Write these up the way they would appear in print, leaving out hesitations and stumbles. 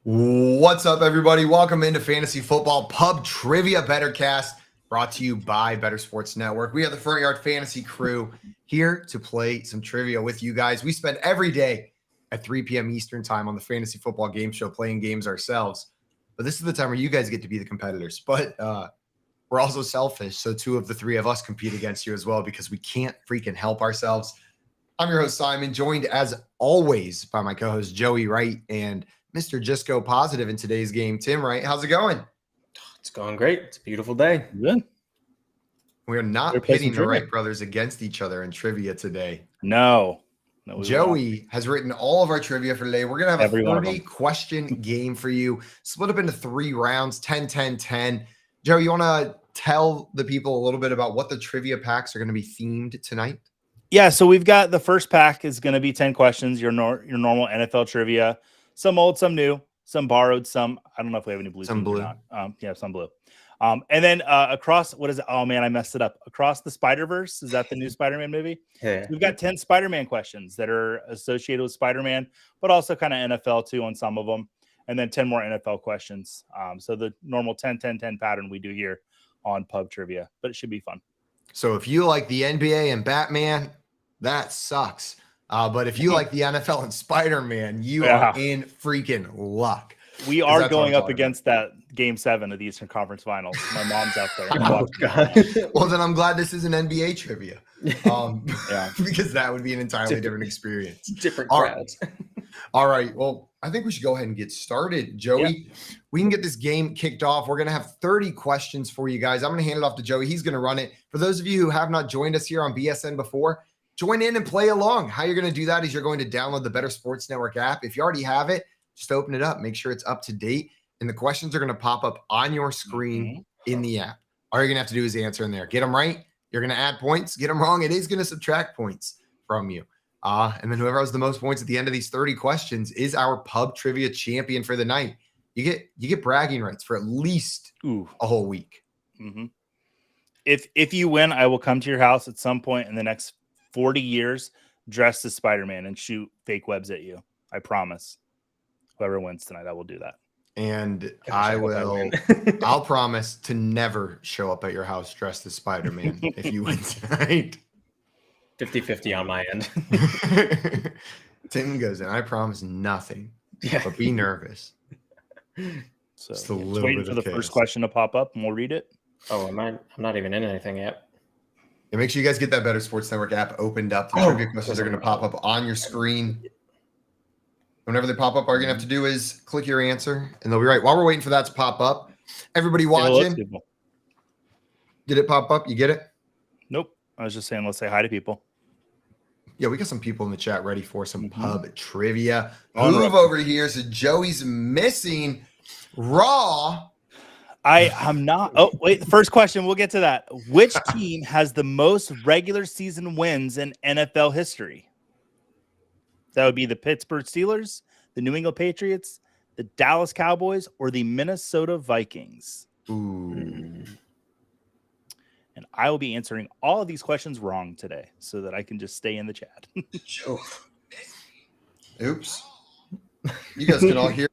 What's up, everybody? Welcome into Fantasy Football Pub Trivia BettorCast, brought to you by Better Sports Network. We are the Front Yard Fantasy crew here to play some trivia with you guys. We spend every day at 3 p.m. Eastern time on the Fantasy Football Game Show playing games ourselves. But this is the time where you guys get to be the competitors. But we're also selfish, so two of the three of us compete against you as well because we can't freaking help ourselves. I'm your host, Simon, joined as always by my co-host, Joey Wright, and Mr. Just Go Positive in today's game, Tim Wright. How's it going? It's going great. It's a beautiful day. Good. We are not pitting the Wright brothers against each other in trivia today. No. Joey has written all of our trivia for today. We're going to have a 30-question game for you, split up into 3 rounds, 10, 10, 10. Joey, you want to tell the people a little bit about what the trivia packs are going to be themed tonight? Yeah, so we've got the first pack is going to be 10 questions, your normal NFL trivia. Some old, some new, some borrowed, some I don't know if we have any blue. Some blue. Or not. Yeah, some blue. And then across, what is it? Oh man, I messed it up. Across the Spider-Verse, is that the new Spider-Man movie? Yeah. So we've got 10 Spider-Man questions that are associated with Spider-Man, but also kind of NFL too on some of them. And then 10 more NFL questions. So the normal 10, 10, 10 pattern we do here on Pub Trivia, but it should be fun. So if you like the NBA and Batman, that sucks. But if you like the NFL and Spider-Man, you are in freaking luck. We are going up against that Game 7 of the Eastern Conference Finals. My mom's out there. Oh, God. Well, then I'm glad this isn't NBA trivia. Yeah. Because that would be an entirely different experience. Different crowds. All right. Well, I think we should go ahead and get started. Joey, we can get this game kicked off. We're going to have 30 questions for you guys. I'm going to hand it off to Joey. He's going to run it. For those of you who have not joined us here on BSN before, join in and play along. How you're going to do that is you're going to download the Better Sports Network app. If you already have it, just open it up. Make sure it's up to date. And the questions are going to pop up on your screen in the app. All you're going to have to do is answer in there. Get them right, you're going to add points. Get them wrong, it is going to subtract points from you. And then whoever has the most points at the end of these 30 questions is our Pub Trivia champion for the night. You get bragging rights for at least a whole week. Mm-hmm. If you win, I will come to your house at some point in the next 40 years dressed as Spider-Man and shoot fake webs at you. I promise. Whoever wins tonight, I will do that. And I'll promise to never show up at your house dressed as Spider-Man if you win tonight. 50-50 on my end. Tim goes in. I promise nothing. Yeah. But be nervous. So just a little just waiting bit for the chaos. first question to pop up and we'll read it. Oh, I'm not even in anything yet. And make sure you guys get that Better Sports Network app opened up. The trivia questions are going to pop up on your screen. Whenever they pop up, all you're going to have to do is click your answer, and they'll be right. While we're waiting for that to pop up, everybody watching, did it pop up? You get it? Nope. I was just saying, let's say hi to people. Yeah, we got some people in the chat ready for some pub trivia. Move over here. So Joey's missing Raw. I'm not. Oh, wait. The first question. We'll get to that. Which team has the most regular season wins in NFL history? That would be the Pittsburgh Steelers, the New England Patriots, the Dallas Cowboys, or the Minnesota Vikings. Ooh. And I will be answering all of these questions wrong today so that I can just stay in the chat. Oops. You guys can all hear.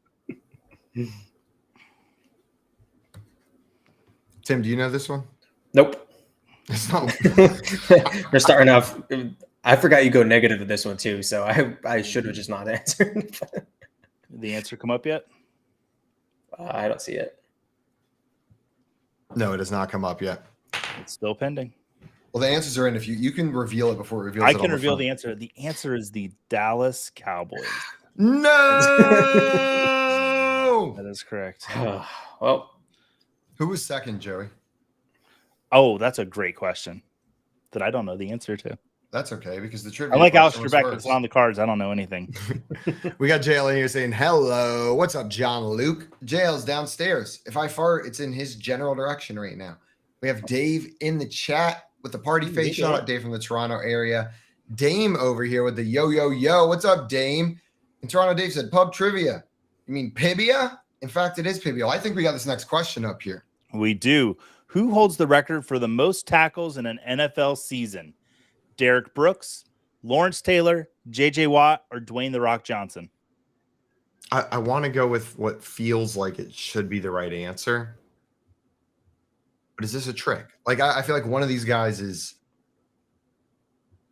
Tim, do you know this one? Nope. It's not. We're starting off. I forgot you go negative with this one too, so I should have just not answered. Did the answer come up yet? I don't see it. No, it has not come up yet. It's still pending. Well, the answers are in. If you can reveal it before it reveals. I can reveal the answer. The answer is the Dallas Cowboys. No, that is correct. Well, who was second, Joey? Oh, that's a great question that I don't know the answer to. That's okay because the trivia. I like Alex Trebek. It's on the cards. I don't know anything. We got JL in here saying hello. What's up, John Luke? JL's downstairs. If I fart, it's in his general direction right now. We have Dave in the chat with the party face. Shout out Dave from the Toronto area. Dame over here with the yo. What's up, Dame? In Toronto, Dave said pub trivia. You mean Pibia? In fact, it is Pibia. I think we got this next question up here. We do. Who holds the record for the most tackles in an NFL season? Derek Brooks, Lawrence Taylor, J.J. Watt, or Dwayne "The Rock" Johnson? I want to go with what feels like it should be the right answer. But is this a trick? Like, I feel like one of these guys is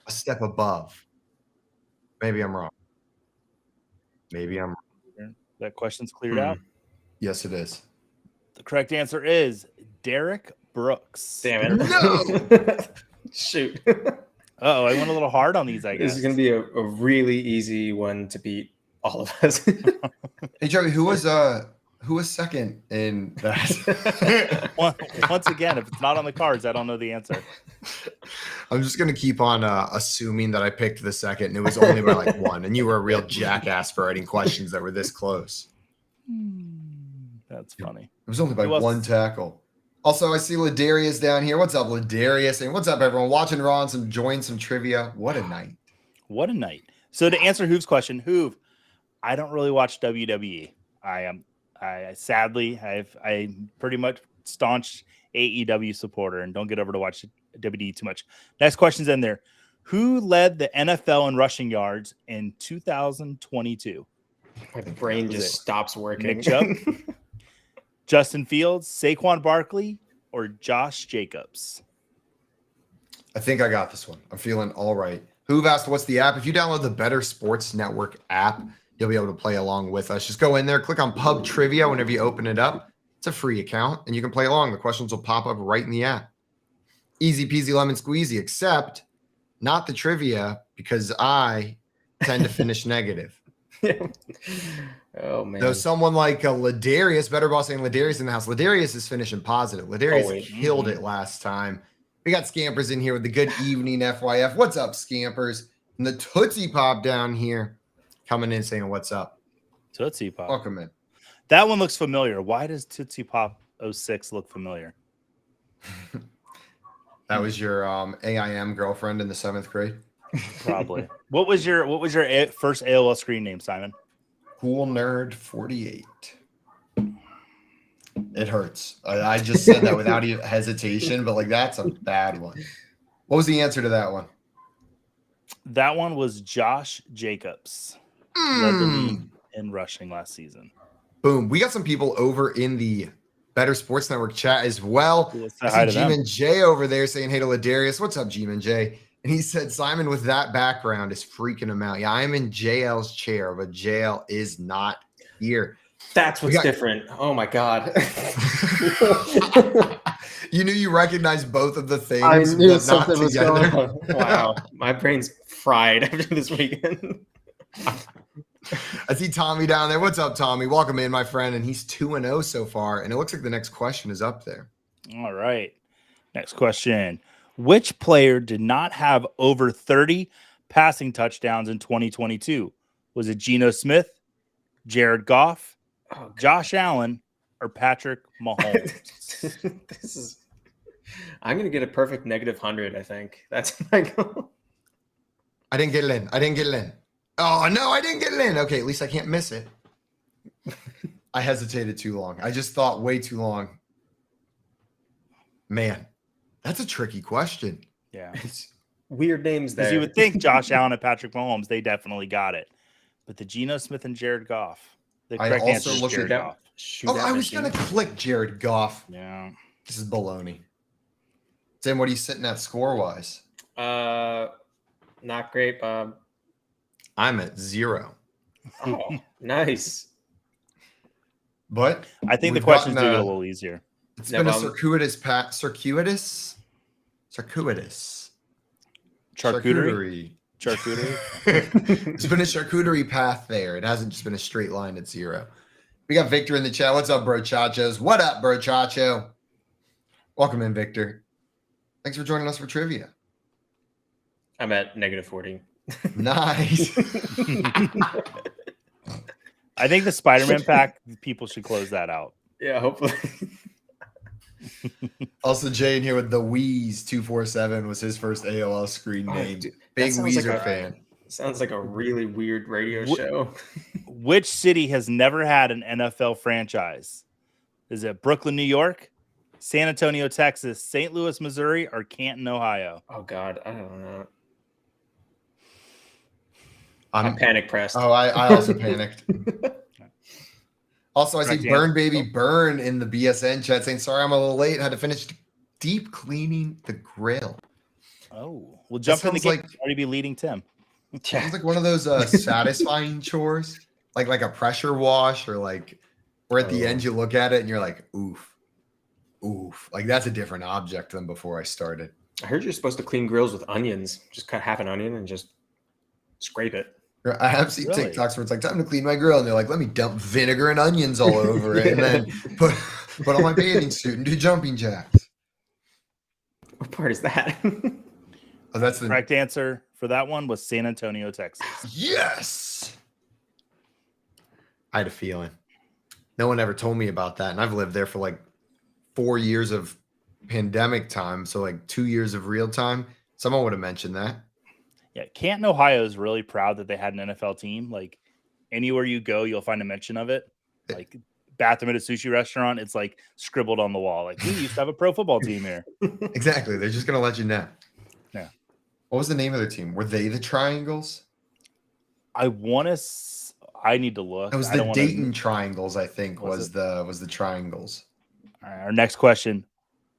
a step above. Maybe I'm wrong. Maybe I'm wrong. That question's cleared out. Yes, it is. The correct answer is Derek Brooks. Damn it. No! Shoot. Oh, I went a little hard on these, I guess. This is going to be a really easy one to beat all of us. Hey, Joey, who was second in that? Once again, if it's not on the cards, I don't know the answer. I'm just gonna keep on assuming that I picked the second, and it was only by like one. And you were a real jackass for writing questions that were this close. That's funny. It was only by Who else? one tackle. Also, I see Ladarius down here. What's up, Ladarius? And what's up, everyone? Watching Raw and enjoying some trivia. What a night! What a night. So to answer Hoov's question, Hoov, I don't really watch WWE. I sadly, I'm pretty much staunch AEW supporter and don't get over to watch WWE too much. Next question's in there. Who led the NFL in rushing yards in 2022? My brain just stops working. Nick Chubb, Justin Fields, Saquon Barkley, or Josh Jacobs? I think I got this one. I'm feeling all right. Who've asked what's the app? If you download the Better Sports Network app, you'll be able to play along with us. Just go in there, click on Pub Trivia whenever you open it up. It's a free account, and you can play along. The questions will pop up right in the app. Easy peasy lemon squeezy, except not the trivia, because I tend to finish negative. Oh, man. Though someone like Ladarius, Better Boss saying Ladarius in the house. Ladarius is finishing positive. Ladarius killed it last time. We got Scampers in here with the good evening FYF. What's up, Scampers? And the Tootsie Pop down here coming in saying what's up. Tootsie Pop. Welcome in. That one looks familiar. Why does Tootsie Pop 06 look familiar? That was your AIM girlfriend in the 7th grade. Probably. What was your first AOL screen name, Simon? Cool Nerd 48. It hurts. I just said that without even hesitation, but like that's a bad one. What was the answer to that one? That one was Josh Jacobs. Led the league in rushing last season. Boom. We got some people over in the Better Sports Network chat as well. I see G-Man J over there saying hey to Ladarius. What's up, G-Man J? And he said, Simon, with that background is freaking him out. Yeah, I am in JL's chair, but JL is not here. That's what's different. Oh, my God. You knew you recognized both of the things. I knew something was going on. Wow. My brain's fried after this weekend. I see Tommy down there. What's up, Tommy? Welcome in, my friend. And he's 2-0 so far. And it looks like the next question is up there. All right. Next question. Which player did not have over 30 passing touchdowns in 2022? Was it Geno Smith, Jared Goff, Josh Allen, or Patrick Mahomes? I'm going to get a perfect -100, I think. That's my goal. I didn't get it in. Oh, no, I didn't get it in. Okay, at least I can't miss it. I hesitated too long. I just thought way too long. Man, that's a tricky question. Yeah. It's weird names there. Because you would think Josh Allen and Patrick Mahomes, they definitely got it. But the Geno Smith and Jared Goff. The correct answer is Jared Goff. I was going to click Jared Goff. Yeah. This is baloney. Tim, what are you sitting at score-wise? Not great, Bob. I'm at 0. Oh, nice. But I think the questions do get a little easier. It's been a circuitous path. Circuitous. Charcuterie. It's been a charcuterie path there. It hasn't just been a straight line at 0. We got Victor in the chat. What's up, bro chachos? What up, bro chacho? Welcome in, Victor. Thanks for joining us for trivia. I'm at -40. Nice. I think the Spider-Man pack, people should close that out. Yeah, hopefully. Also, Jay in here with the Wheeze 247 was his first AOL screen name. Dude, Big Weezer fan. Sounds like a really weird radio show. Which city has never had an NFL franchise? Is it Brooklyn, New York, San Antonio, Texas, St. Louis, Missouri, or Canton, Ohio? Oh, God. I don't know. I'm panic pressed. Oh, I also panicked. Also, I see Correct Burn answer. Baby Burn in the BSN chat saying, sorry, I'm a little late. Had to finish deep cleaning the grill. Oh, we'll jump in the sounds game. like- Already be leading Tim. Sounds like one of those satisfying chores, like a pressure wash, or like where at the end you look at it and you're like, oof. Like that's a different object than before I started. I heard you're supposed to clean grills with onions. Just cut half an onion and just scrape it. I have seen Really? TikToks where it's like, time to clean my grill. And they're like, let me dump vinegar and onions all over it. And then put on my bathing suit and do jumping jacks. What part is that? Oh, that's the Correct answer for that one was San Antonio, Texas. Yes. I had a feeling. No one ever told me about that. And I've lived there for like 4 years of pandemic time. So like 2 years of real time. Someone would have mentioned that. Yeah, Canton, Ohio is really proud that they had an NFL team. Like anywhere you go, you'll find a mention of it. Like bathroom at a sushi restaurant, it's like scribbled on the wall. Like we used to have a pro football team here. Exactly. They're just going to let you know. Yeah. What was the name of their team? Were they the Triangles? I want to. I need to look. It was I don't the wanna- Dayton Triangles, I think, Was was the Triangles. All right, our next question: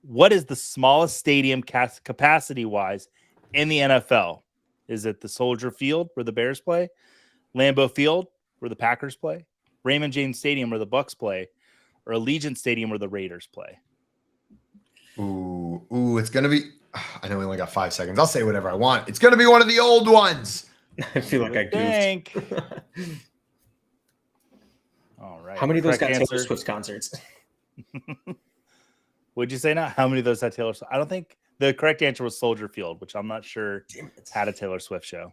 what is the smallest stadium capacity wise in the NFL? Is it the Soldier Field where the Bears play, Lambeau Field where the Packers play, Raymond James Stadium where the Bucks play, or Allegiant Stadium where the Raiders play? Ooh, it's gonna be. I know we only got 5 seconds. I'll say whatever I want. It's gonna be one of the old ones. I feel like I Think. goofed. All right. How many of those got Correct Taylor answer. Swift concerts? Would you say now? How many of those had Taylor Swift? I don't think the correct answer was Soldier Field, which I'm not sure had a Taylor Swift show.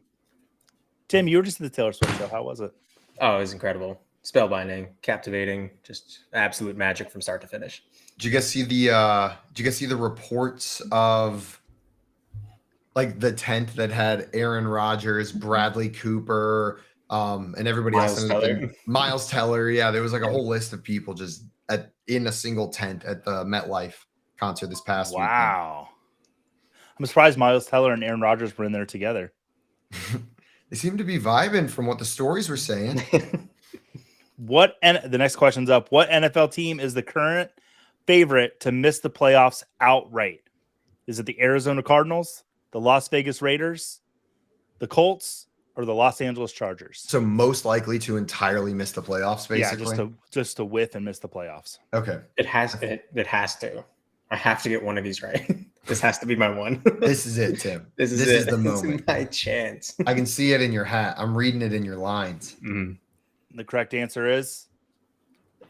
Tim, you were just at the Taylor Swift show. How was it? Oh, it was incredible. Spellbinding, captivating, just absolute magic from start to finish. Did you guys see the reports of like the tent that had Aaron Rodgers, Bradley Cooper, and everybody else in it? Miles Teller. Yeah, there was like a whole list of people just in a single tent at the MetLife concert this past weekend. Wow. I'm surprised Miles Teller and Aaron Rodgers were in there together. They seem to be vibing from what the stories were saying. The next question's up. What NFL team is the current favorite to miss the playoffs outright? Is it the Arizona Cardinals, the Las Vegas Raiders, the Colts, or the Los Angeles Chargers? So most likely to entirely miss the playoffs, basically. Yeah, just to whiff and miss the playoffs. Okay. It has to. I have to get one of these right. This has to be my one. This is it, Tim. This is the This moment. is my chance. I can see it in your hat. I'm reading it in your lines. Mm. The correct answer is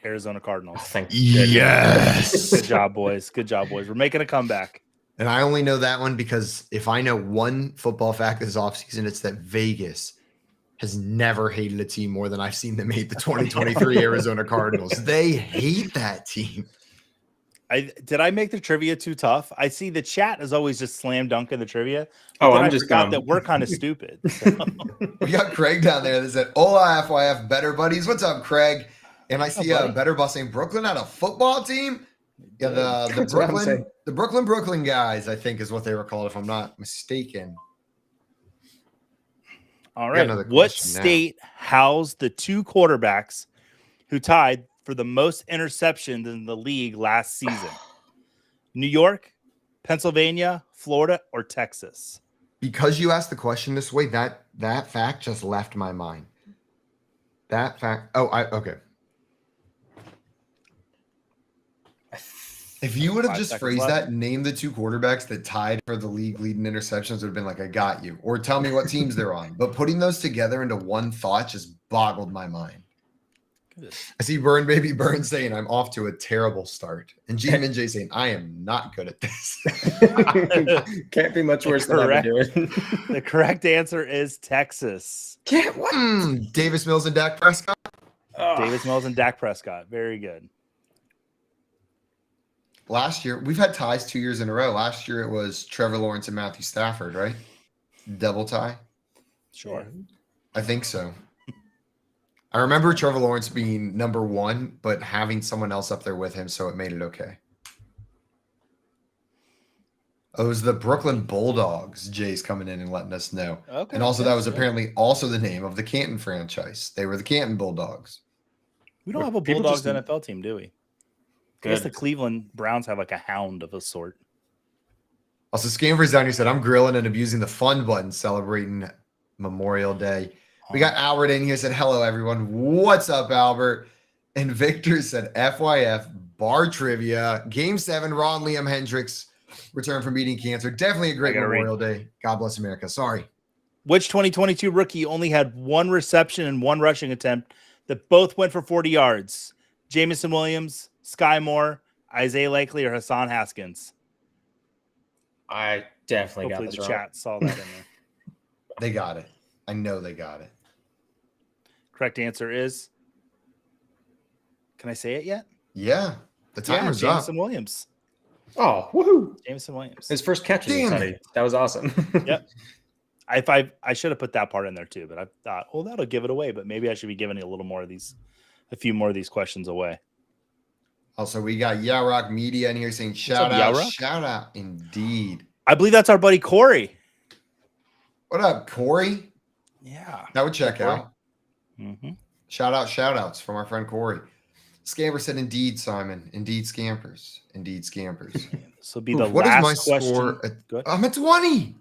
Arizona Cardinals. Oh, thank Yes. Good job, boys. Good job, boys. We're making a comeback. And I only know that one because if I know one football fact this offseason, it's that Vegas has never hated a team more than I've seen them hate the 2023 Arizona Cardinals. They hate that team. Did I make the trivia too tough? I see the chat is always just slam dunking the trivia. Oh, Then I'm I just forgot dumb. that we're kind of stupid. So. We got Craig down there that said, "Hola, FYF, Better Buddies." What's up, Craig? And I see Better Boss saying Brooklyn had a football team. Yeah, the That's what I'm saying. Brooklyn guys, I think is what they were called, if I'm not mistaken. All We got right. another What question now. state housed the two quarterbacks who tied for the most interceptions in the league last season? New York, Pennsylvania, Florida, or Texas? Because you asked the question this way, that fact just left my mind. That fact. Okay. If you would have 5 just seconds phrased left. that, name the two quarterbacks that tied for the league leading interceptions, would have been like, I got you. Or tell me what teams they're on. But putting those together into one thought just boggled my mind. I see Burn Baby Burn saying, I'm off to a terrible start. And G Minjay saying, I am not good at this. Can't be much worse than I've been doing. The correct answer is Texas. Davis Mills and Dak Prescott. Davis Mills and Dak Prescott. Very good. Last year, we've had ties 2 years in a row. Last year, it was Trevor Lawrence and Matthew Stafford, right? Double tie. Sure. I think so. I remember Trevor Lawrence being number one, but having someone else up there with him, so it made it okay. Oh, it was the Brooklyn Bulldogs. Jay's coming in and letting us know. Okay. And also, that was apparently also the name of the Canton franchise. They were the Canton Bulldogs. We don't have a People Bulldogs just- NFL team, do we? I guess the Good. Cleveland Browns have like a hound of a sort. Also, Scamper's down here said, I'm grilling and abusing the fun button celebrating Memorial Day. We got Albert in here said, hello, everyone. What's up, Albert? And Victor said, FYF, bar trivia, Game 7, Ron Liam Hendricks returned from beating cancer. Definitely a great Memorial Day. God bless America. Sorry. Which 2022 rookie only had one reception and one rushing attempt that both went for 40 yards? Jamison Williams, Sky Moore, Isaiah Likely, or Hassan Haskins? I definitely Hopefully got this the wrong. chat saw that in there. They got it. I know they got it. Correct answer is, can I say it yet? Yeah. The timer's up. Jamison Williams. Oh, woohoo! Jamison Williams. His first catch was Damn exciting. That was awesome. Yep. I should have put that part in there too, but I thought, well, that'll give it away. But maybe I should be giving you a few more of these questions away. Also, we got Yeah Rock Media in here saying, up, shout Ya out, Rock? shout out. Indeed. I believe that's our buddy Corey. What up, Corey? Yeah. That would check Corey. out. Mm-hmm. Shout outs from our friend Corey. Scamper said, indeed, Simon. Indeed, Scampers. Indeed, Scampers. This will be the What is my last question. score? Go ahead. I'm at 20.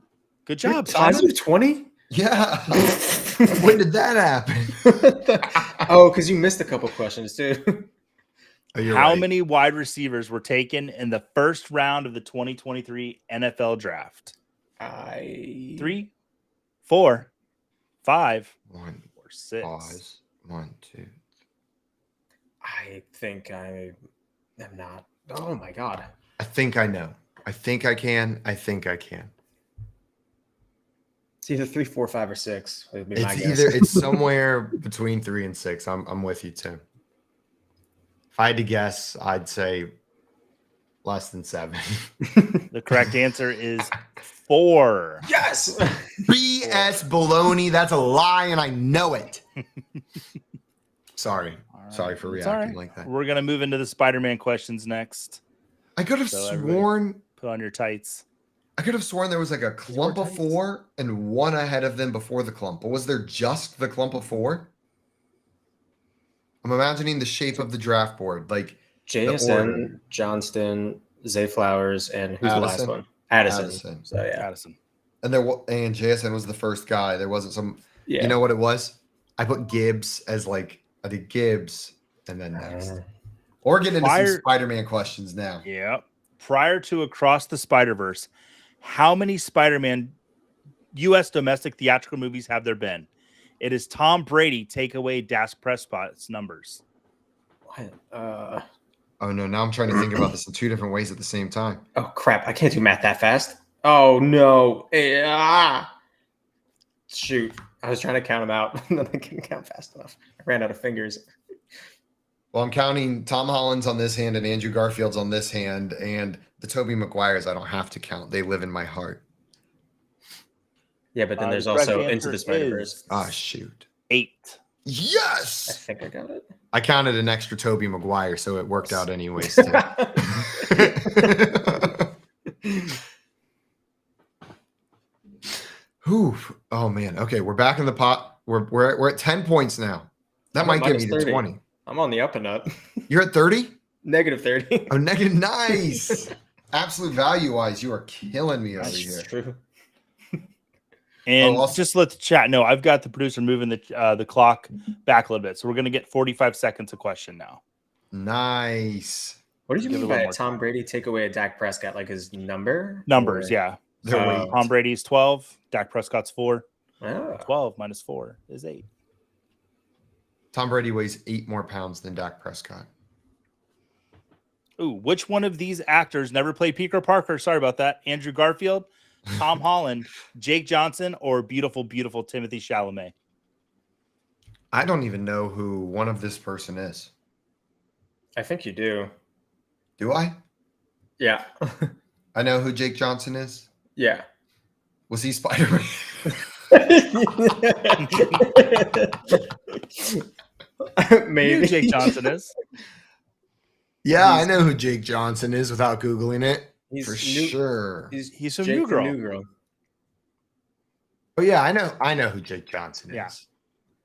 Good job, Times Simon. of 20? Yeah. When did that happen? Oh, because you missed a couple questions too. Oh, you're How right. many wide receivers were taken in the first round of the 2023 NFL draft? 3, 4, 5, One, or 6. pause. 1, 2. I think I am not. Oh my god. I think I know. I think I can. I think I can. It's either 3, 4, 5, or 6. Would be my It's guess. either it's somewhere between 3 and 6. I'm with you, Tim. If I had to guess, I'd say less than 7. The correct answer is 4. Yes. BS baloney. That's a lie, and I know it. Sorry. All Sorry right. for It's all reacting right. like that. We're going to move into the Spider-Man questions next. I could have So everybody- sworn Put on your tights. there was like a clump of 4 and one ahead of them before the clump. But was there just the clump of 4? I'm imagining the shape of the draft board. Like order. JSN, Johnston, Zay Flowers, and who's the last Addison. one? Addison. Addison. So yeah. Addison. and JSN was the first guy. There wasn't some Yeah. you know what it was? I put Gibbs as like I did Gibbs and then next. Or get into some Spider-Man questions now. Yeah. Prior to Across the Spider-Verse, how many Spider-Man U.S. domestic theatrical movies have there been? It is Tom Brady take away Dak Prescott's numbers. What? Oh no, now I'm trying to think about this in 2 different ways at the same time. Oh crap! I can't do math that fast. Oh no! Shoot! I was trying to count them out, and then I couldn't count fast enough. I ran out of fingers. Well, I'm counting Tom Holland's on this hand and Andrew Garfield's on this hand, and the Tobey Maguires I don't have to count. They live in my heart. Yeah, but then there's The correct also answer Into the Spider-Verse. is Ah, shoot. 8. I Yes! think I got it. I counted an extra Tobey Maguire, so it worked out anyways. Too. Whew. Oh man. Okay, we're back in the pot. We're at 10 points now. That I'm might at get me minus to 30. 20. I'm on the up and up. You're at 30? Negative 30. Oh, negative. Nice. Absolute value wise, you are killing me over That's here. true. And also- just let the chat know, I've got the producer moving the clock back a little bit. So we're going to get 45 seconds a question now. Nice. What did you Give it mean a little by more Tom time. Brady take away a Dak Prescott? Like his number? Numbers, Or- yeah. They're Oh. weight. Tom Brady's 12. Dak Prescott's 4. Oh. 12 minus 4 is 8. Tom Brady weighs 8 more pounds than Dak Prescott. Ooh, which one of these actors never played Peter Parker? Sorry about that. Andrew Garfield, Tom Holland, Jake Johnson, or beautiful, beautiful Timothy Chalamet? I don't even know who one of this person is. I think you do. Do I? Yeah. I know who Jake Johnson is. Yeah. Was he Spider-Man? Maybe Who Jake Johnson is. Yeah, I know who Jake Johnson is without Googling it. He's For new- sure. He's from Jake New from Girl. Oh yeah, I know who Jake Johnson is. Yeah.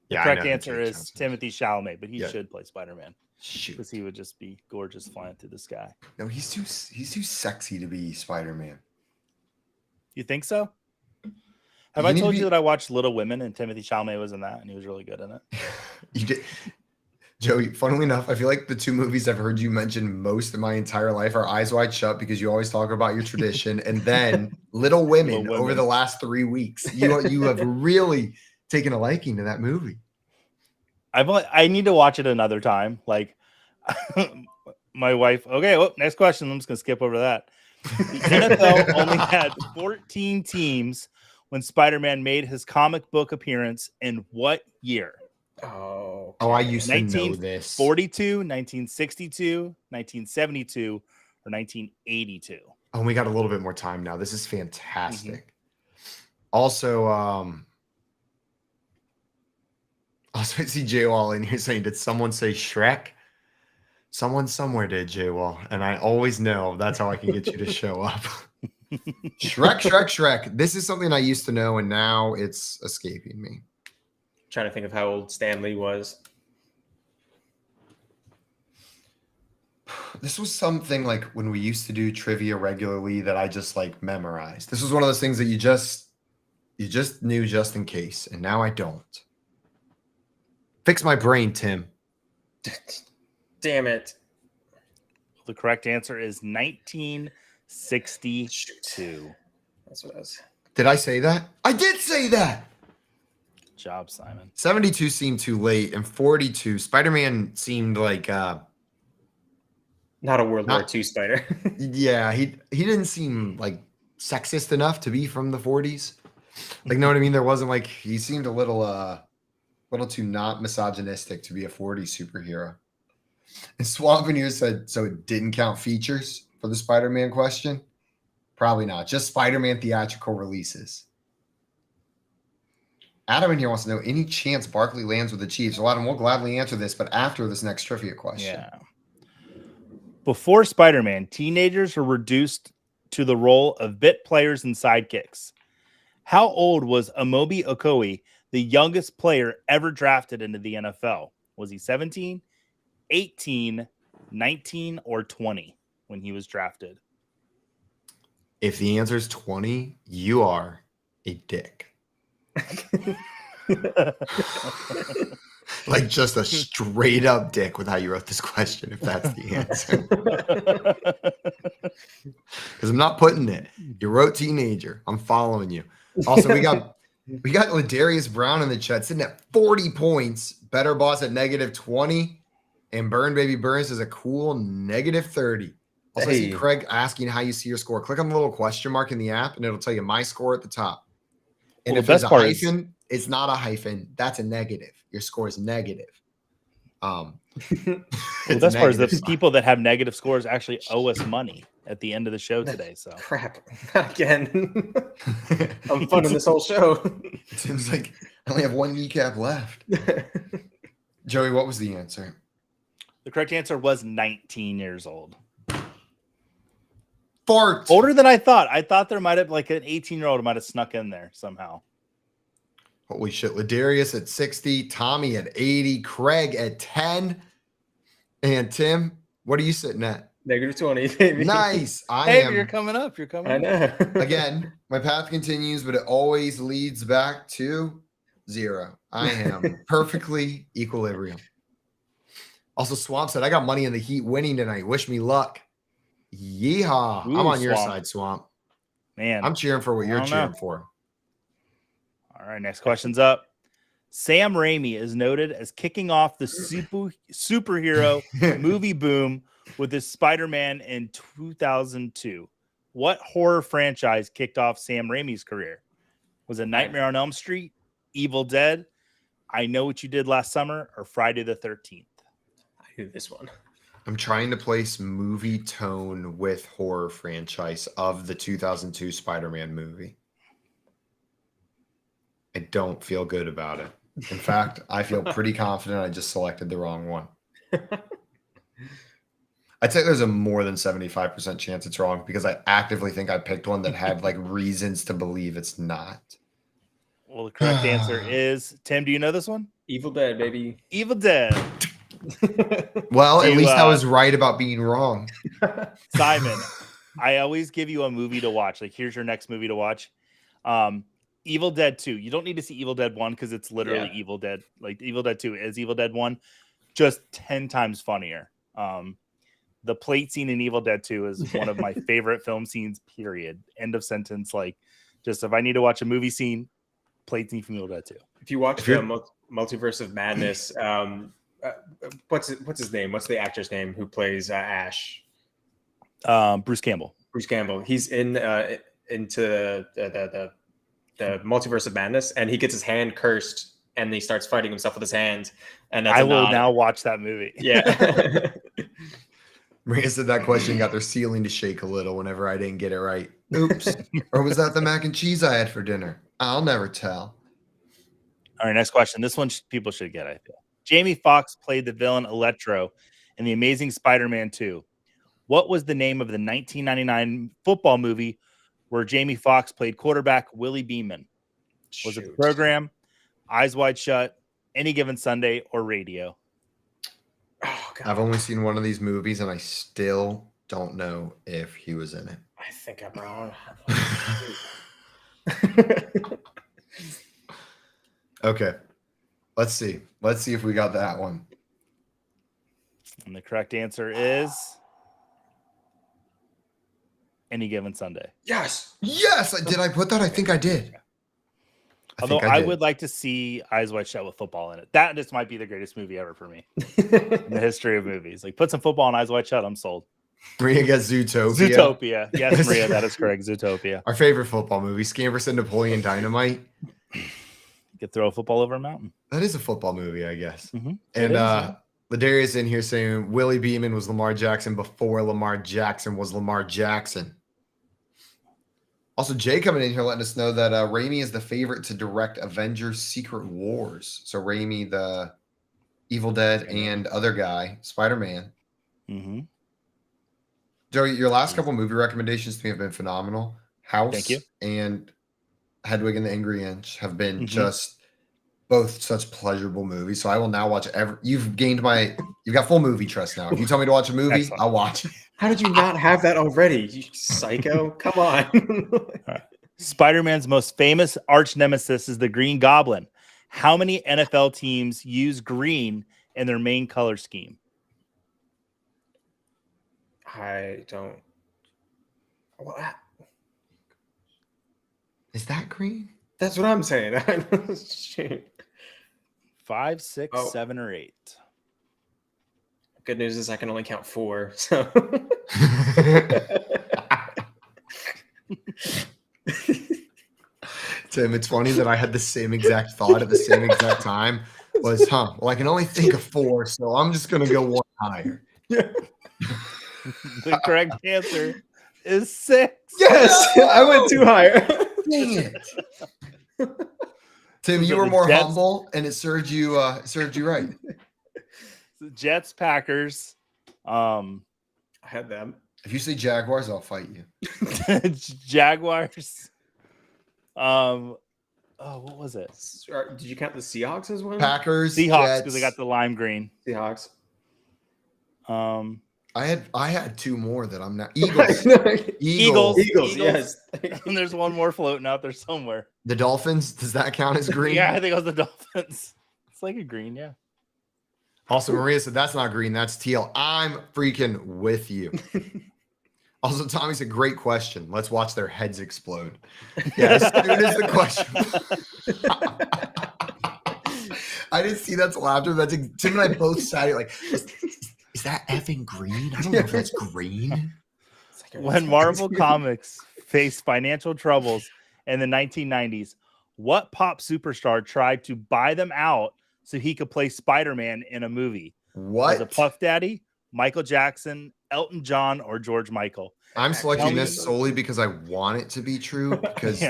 The Yeah, I correct know who answer Jake is Johnson Timothy Chalamet, but he Yeah. should play Spider-Man Shoot. because he would just be gorgeous flying through the sky. No, he's too sexy to be Spider-Man. You think so? Have You I need to told be- you that I watched Little Women and Timothy Chalamet was in that and he was really good in it? You did. Joey, funnily enough, I feel like the two movies I've heard you mention most in my entire life are Eyes Wide Shut, because you always talk about your tradition, and then Little Women, Little over Women. the last 3 weeks. You have really taken a liking to that movie. I need to watch it another time. Like my wife. Okay, well, next question. I'm just gonna skip over that. The NFL only had 14 teams when Spider-Man made his comic book appearance in what year? Oh, I used to know this. 1942, 1962, 1972, or 1982. Oh, we got a little bit more time now. This is fantastic. Also, I see J Wall in here saying, did someone say Shrek? Someone somewhere did, J Wall. And I always know that's how I can get you to show up. Shrek. This is something I used to know, and now it's escaping me. Trying to think of how old Stan Lee was. This was something like when we used to do trivia regularly that I just like memorized. This was one of those things that you just knew just in case, and now I don't. Fix my brain, Tim. Damn it. The correct answer is 1962. That's what I was. Did I say that? I did say that. Good job, Simon. 72 seemed too late, and 42, Spider-Man seemed like Not a World War II spider. yeah, he didn't seem like sexist enough to be from the 40s. Like, know what I mean? There wasn't like, he seemed a little too not misogynistic to be a 40s superhero. And Swamp in here said, so it didn't count features for the Spider-Man question? Probably not. Just Spider-Man theatrical releases. Adam in here wants to know, any chance Barkley lands with the Chiefs? Well, Adam, we'll gladly answer this, but after this next trivia question. Yeah. Before Spider-Man, teenagers were reduced to the role of bit players and sidekicks. How old was Amobi Okoye, the youngest player ever drafted into the NFL? Was he 17, 18, 19, or 20 when he was drafted? If the answer is 20, you are a dick. Like just a straight up dick with how you wrote this question, if that's the answer. Because I'm not putting it. You wrote teenager. I'm following you. Also, we got Ladarius Brown in the chat sitting at 40 points. Better Boss at -20. And Burn Baby Burns is a cool -30. Also, I see Craig asking how you see your score. Click on the little question mark in the app, and it'll tell you my score at the top. And if it's a hyphen, it's not a hyphen. That's a negative. Your score is negative. Well, the best part is the people that have negative scores actually owe us money at the end of the show today. So crap. Not again. I'm funding this whole show. It seems like I only have one kneecap left. Joey, what was the answer? The correct answer was 19 years old. Fart. Older than I thought. I thought there might have like an 18-year-old might have snuck in there somehow. Holy shit. Ladarius at 60, Tommy at 80, Craig at 10. And Tim, what are you sitting at? -20, baby. Nice. You're coming up. You're coming up. I know. Again, my path continues, but it always leads back to 0. I am perfectly equilibrium. Also, Swamp said, I got money in the Heat winning tonight. Wish me luck. Yeehaw. Ooh, I'm on your Swamp. side, Swamp. Man, I'm cheering for what you're cheering for. All right, next question's up. Sam Raimi is noted as kicking off the superhero movie boom with his Spider-Man in 2002. What horror franchise kicked off Sam Raimi's career? Was it Nightmare on Elm Street, Evil Dead, I Know What You Did Last Summer, or Friday the 13th? I knew this one. I'm trying to place movie tone with horror franchise of the 2002 Spider-Man movie. I don't feel good about it. In fact, I feel pretty confident I just selected the wrong one. I'd say there's a more than 75% chance it's wrong because I actively think I picked one that had like reasons to believe it's not. Well, the correct answer is, Tim, do you know this one? Evil Dead, baby. Evil Dead. Well, Do at you, least I was right about being wrong. Simon, I always give you a movie to watch. Like, here's your next movie to watch. Evil Dead 2. You don't need to see Evil Dead 1 because it's literally Evil Dead. Like, Evil Dead 2 is Evil Dead 1, just 10 times funnier. The plate scene in Evil Dead 2 is one of my favorite film scenes, period. End of sentence. Like, just if I need to watch a movie scene, plate scene from Evil Dead 2. If you watch the Multiverse of Madness, what's his name? What's the actor's name who plays Ash? Bruce Campbell. Bruce Campbell. He's into the Multiverse of Madness, and he gets his hand cursed, and he starts fighting himself with his hand. And that's I will now watch that movie. Yeah. Maria said that question got their ceiling to shake a little whenever I didn't get it right. Oops. Or was that the mac and cheese I had for dinner? I'll never tell. All right, next question. This one people should get, I feel. Jamie Foxx played the villain Electro in The Amazing Spider-Man 2. What was the name of the 1999 football movie where Jamie Foxx played quarterback Willie Beeman? Was it The Program, Eyes Wide Shut, Any Given Sunday, or Radio? Oh, God. I've only seen one of these movies, and I still don't know if he was in it. I think I'm wrong. Okay. Let's see. Let's see if we got that one. And the correct answer is Any Given Sunday. Yes. Yes. Did I put that? I think I did. Although I would like to see Eyes Wide Shut with football in it. That just might be the greatest movie ever for me in the history of movies. Like, put some football on Eyes Wide Shut, I'm sold. Maria gets Zootopia. Zootopia. Yes, Maria, that is correct. Zootopia. Our favorite football movie, Scamperson, Napoleon Dynamite. You could throw a football over a mountain. That is a football movie, I guess. Mm-hmm. And Ladarius in here saying Willie Beeman was Lamar Jackson before Lamar Jackson was Lamar Jackson. Also, Jay coming in here letting us know that Raimi is the favorite to direct Avengers Secret Wars. So Raimi, the Evil Dead and other guy, Spider-Man. Mm-hmm. Joey, your last couple movie recommendations to me have been phenomenal. House Thank you. And Hedwig and the Angry Inch have been just both such pleasurable movies. So I will now watch you've got full movie trust now. If you tell me to watch a movie, Excellent. I'll watch it. How did you not have that already, you psycho? Come on. Right. Spider-Man's most famous arch nemesis is the Green Goblin. How many NFL teams use green in their main color scheme? I don't. Well, Is that green? that's what I'm saying. Shoot. 5, 6, 7, or 8. Good news is I can only count 4. So Tim, it's funny that I had the same exact thought at the same exact time. Well, I can only think of 4, so I'm just gonna go one higher. The correct answer is 6. yes, I went too higher. Dang it. Tim, you were more humble, and it served you right. The Jets, Packers. I had them. If you say Jaguars, I'll fight you. Jaguars. What was it? Did you count the Seahawks as one? Packers, Seahawks, because they got the lime green. Seahawks. I had 2 more that I'm not. Eagles. Eagles. Yes. And there's one more floating out there somewhere. The Dolphins. Does that count as green? Yeah, I think it was the Dolphins. It's like a green, yeah. Also, Maria said that's not green, that's teal. I'm freaking with you. Also, Tommy said, great question. Let's watch their heads explode. Yeah, as soon as the question. I didn't see that's laughter. Tim and I both sat here like, is that effing green? I don't know if that's green. When Marvel Comics faced financial troubles in the 1990s, what pop superstar tried to buy them out so he could play Spider-Man in a movie? What? Was it Puff Daddy, Michael Jackson, Elton John, or George Michael? I'm selecting this solely because I want it to be true. Because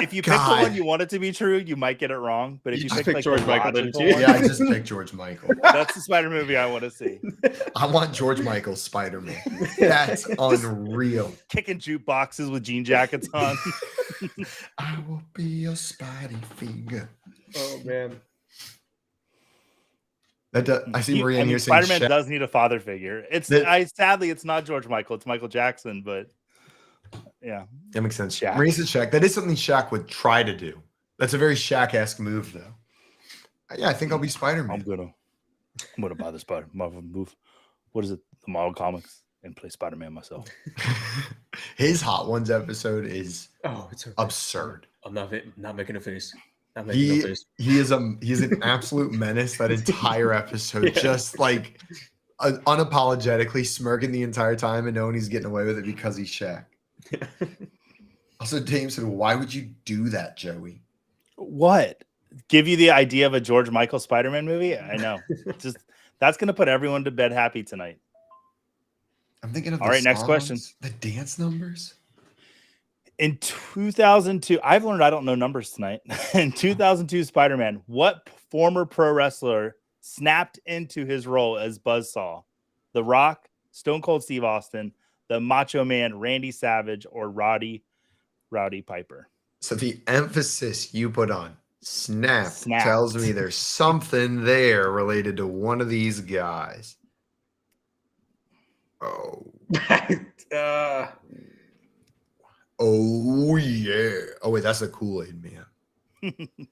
if you pick the one you want it to be true, you might get it wrong. But if you pick like George Michael, didn't you? Yeah, I just picked George Michael. That's the Spider movie I want to see. I want George Michael's Spider-Man. That's unreal. Kicking jukeboxes with jean jackets on. I will be your spidey finger. Oh man. I see Maria in here saying Spider-Man Shaq. does need a father figure. Sadly, it's not George Michael. It's Michael Jackson, but yeah. That makes sense. Shaq. Maria said Shaq. That is something Shaq would try to do. That's a very Shaq-esque move, though. Yeah, I think I'll be Spider-Man. I'm gonna buy the Marvel move. What is it? The Marvel comics and play Spider-Man myself. His Hot Ones episode is It's okay. absurd. I'm not making a face. Not making no face. He's an absolute menace that entire episode. Just like unapologetically smirking the entire time and knowing he's getting away with it because he's Shaq. Also, Dame said, "Why would you do that, Joey?" What? Give you the idea of a George Michael Spider-Man movie? I know. Just that's gonna put everyone to bed happy tonight. I'm thinking of all right. Next question. The dance numbers. In 2002, I've learned I don't know numbers tonight. In 2002 Spider-Man, what former pro wrestler snapped into his role as Buzzsaw? The Rock, Stone Cold Steve Austin, the Macho Man Randy Savage, or Rowdy Piper? So the emphasis you put on snapped Snapped. tells me there's something there related to one of these guys. Oh. Oh, yeah. Oh, wait, that's a Kool-Aid man.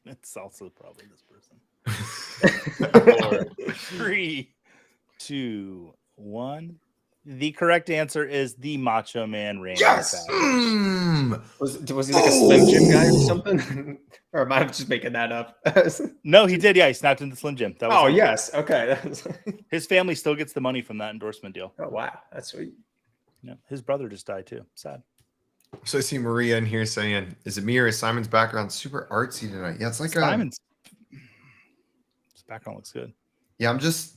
It's also probably this person. 4, 3, 2, 1. The correct answer is the Macho Man Randy Yes! Savage. Was he like a Slim Jim guy or something? Or am I just making that up? No, he did. Yeah, he snapped into Slim Jim. That was him. Yes. Okay. His family still gets the money from that endorsement deal. Oh, wow. That's sweet. Yeah, his brother just died too. Sad. So I see Maria in here saying, is it me or is Simon's background super artsy tonight? Yeah, it's like Simon's his background looks good. Yeah, I'm just,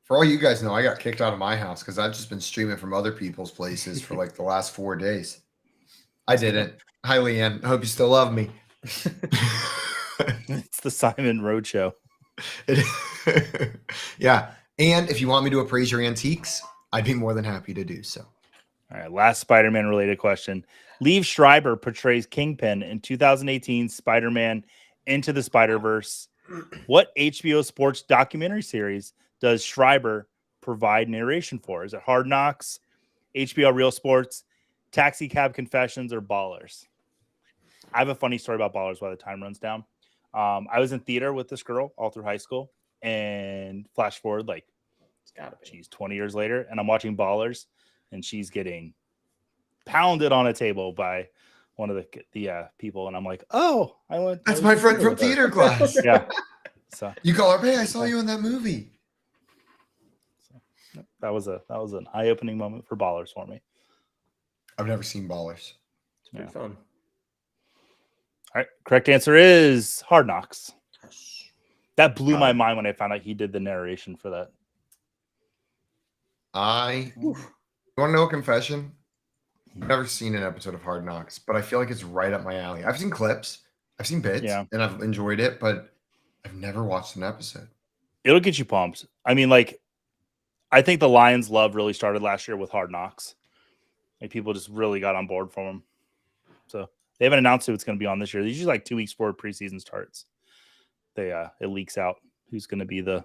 for all you guys know, I got kicked out of my house because I've just been streaming from other people's places for like the last 4 days. I didn't. Hi, Leanne. I hope you still love me. It's the Simon Roadshow. Yeah. And if you want me to appraise your antiques, I'd be more than happy to do so. All right, last Spider-Man related question. Liev Schreiber portrays Kingpin in 2018 Spider-Man Into the Spider-Verse. What HBO sports documentary series does Schreiber provide narration for? Is it Hard Knocks, HBO Real Sports, Taxi Cab Confessions, or Ballers? I have a funny story about Ballers while the time runs down. I was in theater with this girl all through high school, and flash forward like, she's 20 years later, and I'm watching Ballers, and she's getting pounded on a table by one of the people, and I'm like, oh, that's my friend from theater class. Yeah. So you call her, hey, I saw you in that movie. So that was an eye-opening moment for Ballers for me. I've never seen Ballers. It's pretty fun. All right, correct answer is Hard Knocks. That blew my mind when I found out he did the narration for that. You want to know a confession? I've never seen an episode of Hard Knocks, but I feel like it's right up my alley. I've seen clips, I've seen bits, and I've enjoyed it, but I've never watched an episode. It'll get you pumped. I mean, like, I think the Lions' love really started last year with Hard Knocks. Like, people just really got on board for them. So they haven't announced who it's going to be on this year. These usually like 2 weeks before preseason starts. It leaks out who's going to be the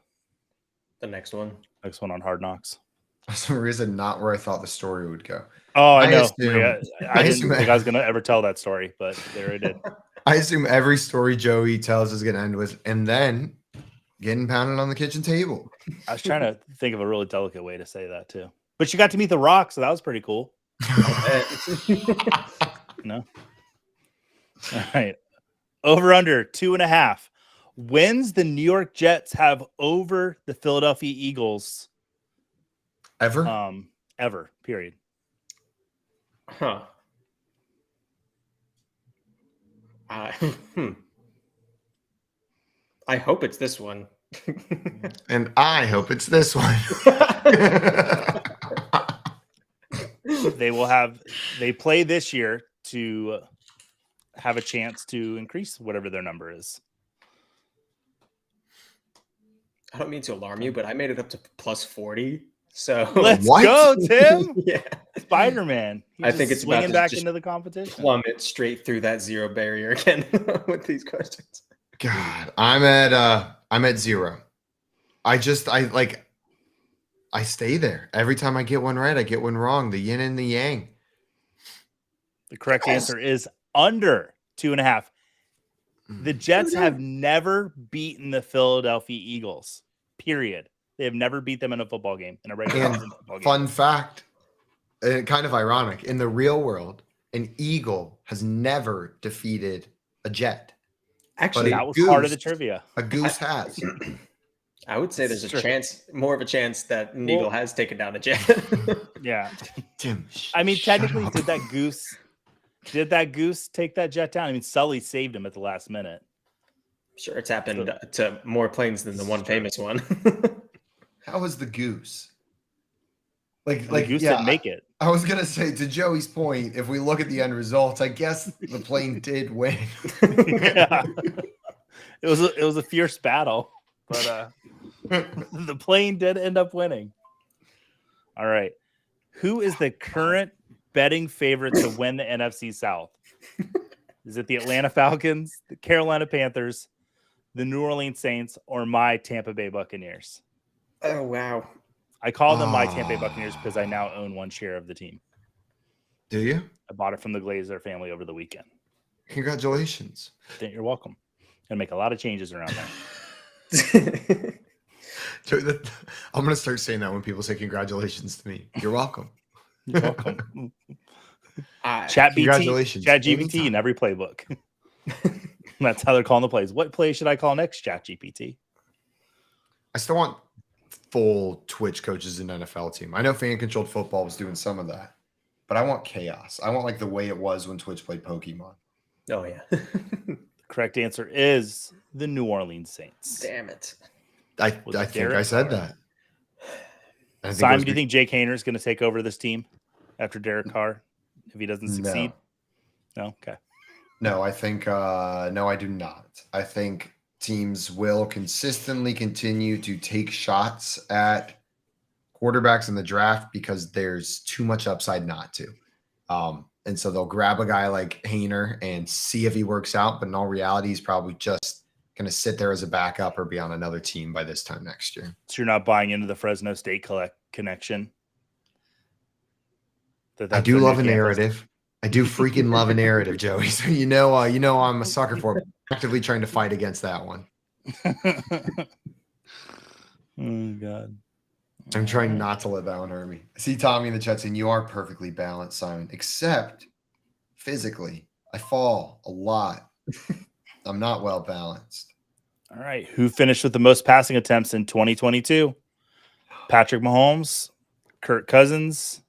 next one. Next one on Hard Knocks. For some reason, not where I thought the story would go. Oh, I know. I didn't think I was going to ever tell that story, but there it did. I assume every story Joey tells is going to end with, and then getting pounded on the kitchen table. I was trying to think of a really delicate way to say that too. But you got to meet The Rock, so that was pretty cool. No. All right. Over under 2.5. Wins the New York Jets have over the Philadelphia Eagles ever? Ever. Period. Huh. I hope it's this one. And I hope it's this one. They play this year to have a chance to increase whatever their number is. I don't mean to alarm you, but I made it up to plus 40. So Let's What? go, Tim. yeah, Spider-Man. He's I think just it's about swinging to back just into the competition. plummet straight through that zero barrier again with these questions. God, I'm at 0. I stay there. Every time I get one right, I get one wrong. The yin and the yang. The correct answer is under 2.5. The Jets have never beaten the Philadelphia Eagles. Period. They have never beat them in a football game, in a regular And season football game. fun fact, kind of ironic, in the real world, an eagle has never defeated a jet. Actually, That was part of the trivia. A goose has. I would say there's It's a true. chance, more of a chance that an eagle has taken down a jet. Yeah. Tim, I mean, shut technically, up. did that goose take that jet down? I mean, Sully saved him at the last minute. Sure, it's happened to more planes than the one famous one. How was the goose? The goose didn't make it. I was gonna say, to Joey's point, if we look at the end results, I guess the plane did win. Yeah. It was a fierce battle, but the plane did end up winning. All right. Who is the current betting favorite to win the NFC South? Is it the Atlanta Falcons, the Carolina Panthers, the New Orleans Saints, or my Tampa Bay Buccaneers? Oh, wow. I call them my Tampa Bay Buccaneers because I now own one share of the team. Do you? I bought it from the Glazer family over the weekend. Congratulations. You're welcome. Gonna make a lot of changes around there. Joey, I'm gonna start saying that when people say congratulations to me. You're welcome. You're welcome. Congratulations. ChatGPT Anytime. in every playbook. That's how they're calling the plays. What play should I call next, ChatGPT? I still want full Twitch coaches in NFL team. I know fan controlled football was doing some of that, but I want chaos. I want like the way it was when Twitch played Pokemon. Oh, yeah. The correct answer is the New Orleans Saints. Damn it. I think I said that. Simon, do you think Jake Hayner is going to take over this team after Derek Carr if he doesn't succeed? No? Okay. No, I think no, I do not. I think teams will consistently continue to take shots at quarterbacks in the draft because there's too much upside not to. And so they'll grab a guy like Hayner and see if he works out. But in all reality, he's probably just going to sit there as a backup or be on another team by this time next year. So you're not buying into the Fresno State connection? I do love a narrative. I do freaking love a narrative, Joey. So you know I'm a sucker for it. Actively trying to fight against that one. Oh God. I'm trying not to let that one hurt me. I see Tommy in the chat saying you are perfectly balanced, Simon, except physically. I fall a lot. I'm not well balanced. All right. Who finished with the most passing attempts in 2022? Patrick Mahomes, Kirk Cousins,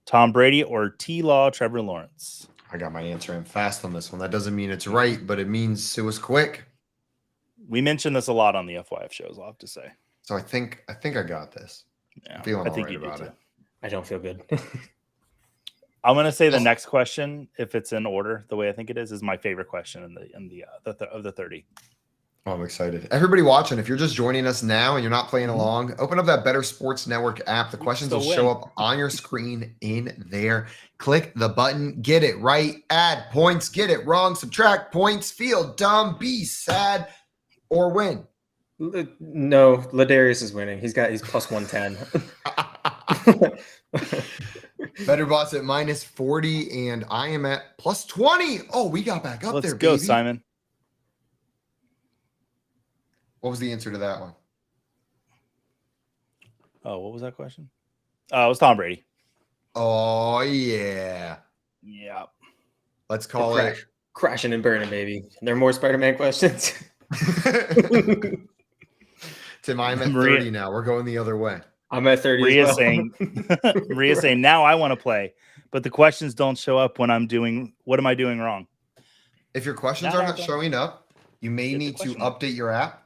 Tom Brady, or T-Law Trevor Lawrence? I got my answer in fast on this one. That doesn't mean it's right, but it means it was quick. We mentioned this a lot on the FYF shows, I'll have to say. So I think I got this. Yeah, I'm feeling I think all you right do about too. it. I don't feel good. I'm gonna say the next question, if it's in order, the way I think it is my favorite question of the 30. Oh, I'm excited. Everybody watching, if you're just joining us now and you're not playing along, open up that Better Sports Network app. The questions will show up on your screen in there. Click the button, get it right, add points, get it wrong, subtract points, feel dumb, be sad, or win. No, Ladarius is winning. He's plus 110. Better Boss at minus 40, and I am at plus 20. Oh, we got back up there, Let's go, baby. Simon. What was the answer to that one? Oh, what was that question? It was Tom Brady. Oh, yeah. Yeah. Let's call it. Crashing and burning, baby. There are more Spider-Man questions. Tim, I'm at 30 now. We're going the other way. I'm at 30 Maria's as well. saying, Maria's saying, now I want to play, but the questions don't show up when I'm doing, what am I doing wrong? If your questions are not showing up, you may need to update your app,